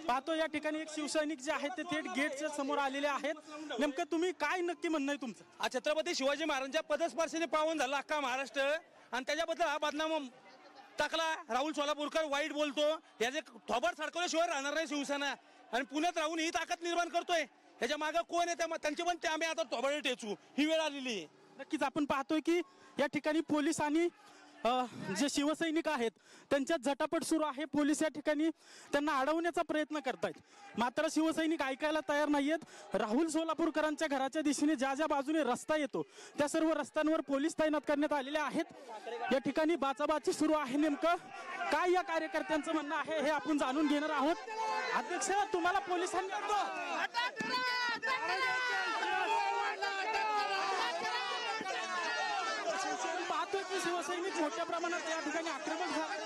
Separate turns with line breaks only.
पाहतो या ठिकाणी एक शिवसैनिक जे आहेत ते थेट गेटच्या समोर आलेले आहेत। नेमकं तुम्ही काय नक्की म्हणणं आहे तुमचं?
छत्रपती शिवाजी महाराजांच्या पदस्पर्शाने पावन झाला अख्खा महाराष्ट्र आणि त्याच्याबद्दल हा बदनाम टाकला। राहुल सोलापूरकर वाईट बोलतो, याचे थोबाड सडकवल्याशिवाय राहणार नाही शिवसेना आणि पुण्यात राहून ही ताकद निर्माण करतोय। ह्याच्या मागे कोण आहे त्यांचे पण ते आम्ही आता थोबाडे टेचू, ही वेळ आलेली आहे।
नक्कीच आपण पाहतोय की या ठिकाणी पोलीस आणि जे शिवसैनिक आहेत त्यांच्यात झटापट सुरू आहे। पोलीस या ठिकाणी त्यांना अडवण्याचा प्रयत्न करतायत, मात्र शिवसैनिक ऐकायला तयार नाहीयेत। राहुल सोलापूरकरांच्या घराच्या दिशेने ज्या ज्या बाजूने रस्ता येतो त्या सर्व रस्त्यांवर पोलीस तैनात करण्यात आलेले आहेत। या ठिकाणी बाचाबाची सुरू आहे। नेमकं काय या कार्यकर्त्यांचं म्हणणं आहे हे आपण जाणून घेणार आहोत। अध्यक्ष, तुम्हाला पोलिसांनी पाहतो की शिवसैनिक मोठ्या प्रमाणात या ठिकाणी आक्रमक झाले।